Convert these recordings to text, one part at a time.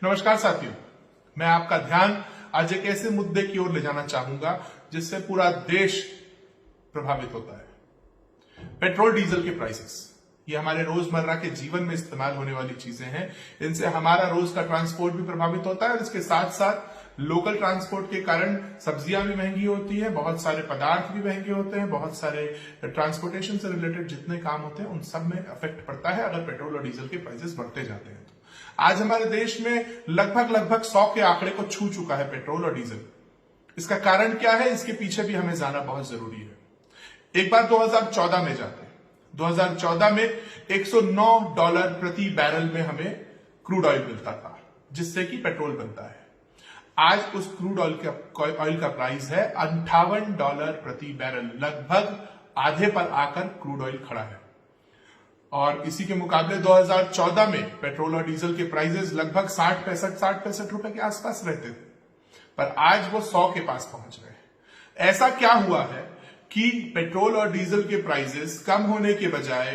नमस्कार साथियों, मैं आपका ध्यान आज एक ऐसे मुद्दे की ओर ले जाना चाहूंगा जिससे पूरा देश प्रभावित होता है। पेट्रोल डीजल के प्राइसेस, ये हमारे रोजमर्रा के जीवन में इस्तेमाल होने वाली चीजें हैं। इनसे हमारा रोज का ट्रांसपोर्ट भी प्रभावित होता है और इसके साथ साथ लोकल ट्रांसपोर्ट के कारण सब्जियां भी महंगी होती है, बहुत सारे पदार्थ भी महंगे होते हैं, बहुत सारे ट्रांसपोर्टेशन से रिलेटेड जितने काम होते हैं उन सब में इफेक्ट पड़ता है अगर पेट्रोल और डीजल के प्राइसेस बढ़ते जाते हैं। आज हमारे देश में लगभग 100 के आंकड़े को छू चुका है पेट्रोल और डीजल। इसका कारण क्या है, इसके पीछे भी हमें जाना बहुत जरूरी है। एक बार 2014 में जाते हैं। 2014 में $109 प्रति बैरल में हमें क्रूड ऑयल मिलता था, जिससे कि पेट्रोल बनता है। आज उस क्रूड ऑयल का प्राइस है $58 प्रति बैरल, लगभग आधे पर आकर क्रूड ऑयल खड़ा है। और इसी के मुकाबले 2014 में पेट्रोल और डीजल के प्राइसेस लगभग 60-65 रुपए के आसपास रहते थे, पर आज वो 100 के पास पहुंच गए। ऐसा क्या हुआ है कि पेट्रोल और डीजल के प्राइसेस कम होने के बजाय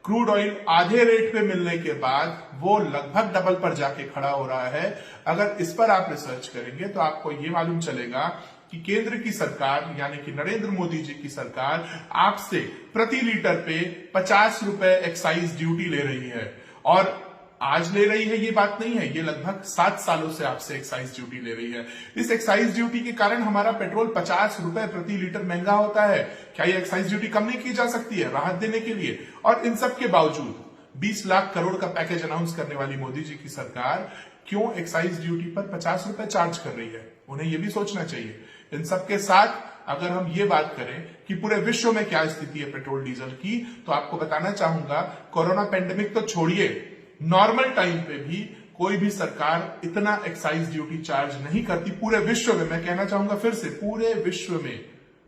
क्रूड ऑयल आधे रेट पे मिलने के बाद वो लगभग डबल पर जाके खड़ा हो रहा है। अगर इस पर आप रिसर्च करेंगे तो आपको ये मालूम चलेगा कि केंद्र की सरकार यानी कि नरेंद्र मोदी जी की सरकार आपसे प्रति लीटर पे 50 रुपए एक्साइज ड्यूटी ले रही है। और आज ले रही है ये बात नहीं है, ये लगभग 7 सालों से आपसे एक्साइज ड्यूटी ले रही है। इस एक्साइज ड्यूटी के कारण हमारा पेट्रोल 50 रुपए प्रति लीटर महंगा होता है। क्या ये एक्साइज ड्यूटी कम नहीं की जा सकती है राहत देने के लिए? और इन सब के बावजूद 20 लाख करोड़ का पैकेज अनाउंस करने वाली मोदी जी की सरकार क्यों एक्साइज ड्यूटी पर 50 रुपए चार्ज कर रही है? उन्हें यह भी सोचना चाहिए। इन सबके साथ अगर हम ये बात करें कि पूरे विश्व में क्या स्थिति है पेट्रोल डीजल की, तो आपको बताना चाहूंगा, कोरोना पेंडेमिक तो छोड़िए, नॉर्मल टाइम पे भी कोई भी सरकार इतना एक्साइज ड्यूटी चार्ज नहीं करती। पूरे विश्व में, मैं कहना चाहूंगा फिर से, पूरे विश्व में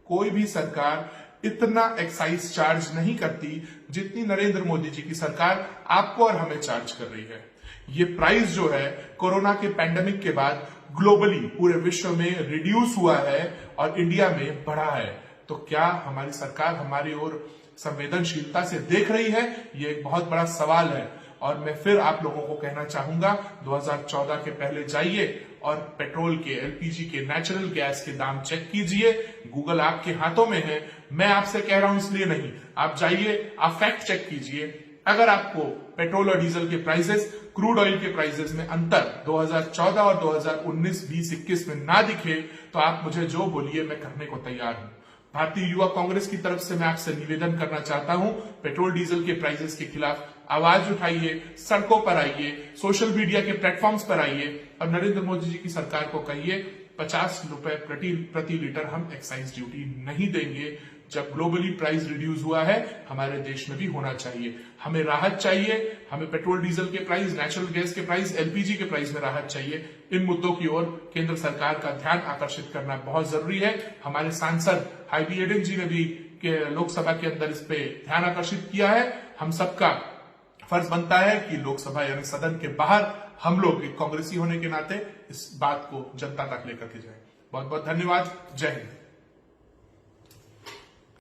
कोई भी सरकार इतना एक्साइज चार्ज नहीं करती जितनी नरेंद्र मोदी जी की सरकार आपको और हमें चार्ज कर रही है। ये प्राइस जो है कोरोना के पैंडेमिक के बाद ग्लोबली पूरे विश्व में रिड्यूस हुआ है और इंडिया में बढ़ा है। तो क्या हमारी सरकार हमारी ओर संवेदनशीलता से देख रही है? ये एक बहुत बड़ा सवाल है। और मैं फिर आप लोगों को कहना चाहूंगा, 2014 के पहले जाइए और पेट्रोल के, एलपीजी के, नेचुरल गैस के दाम चेक कीजिए। गूगल आपके हाथों में है, मैं आपसे कह रहा हूं इसलिए नहीं, आप जाइए, आप फैक्ट चेक कीजिए। अगर आपको पेट्रोल और डीजल के प्राइसेस, क्रूड ऑयल के प्राइसेस में अंतर 2014 और 2019, 20, 21 में ना दिखे तो आप मुझे जो बोलिए, मैं करने को तैयार हूं। भारतीय युवा कांग्रेस की तरफ से मैं आपसे निवेदन करना चाहता हूं, पेट्रोल डीजल के प्राइसेस के खिलाफ आवाज उठाइए, सड़कों पर आइए, सोशल मीडिया के प्लेटफॉर्म्स पर आइए और नरेंद्र मोदी जी की सरकार को कहिए 50 रुपए प्रति लीटर हम एक्साइज ड्यूटी नहीं देंगे। जब ग्लोबली प्राइस रिड्यूस हुआ है, हमारे देश में भी होना चाहिए। हमें राहत चाहिए, हमें पेट्रोल डीजल के प्राइस, नेचुरल गैस के प्राइस, एलपीजी के प्राइस में राहत चाहिए। इन मुद्दों की ओर केंद्र सरकार का ध्यान आकर्षित करना बहुत जरूरी है। हमारे सांसद हाईबी एडन जी ने भी लोकसभा के अंदर इस पे ध्यान आकर्षित किया है। हम सबका फर्ज बनता है कि लोकसभा यानी सदन के बाहर हम लोग एक कांग्रेसी होने के नाते इस बात को जनता तक लेकर के जाएं। बहुत बहुत धन्यवाद। जय हिंद।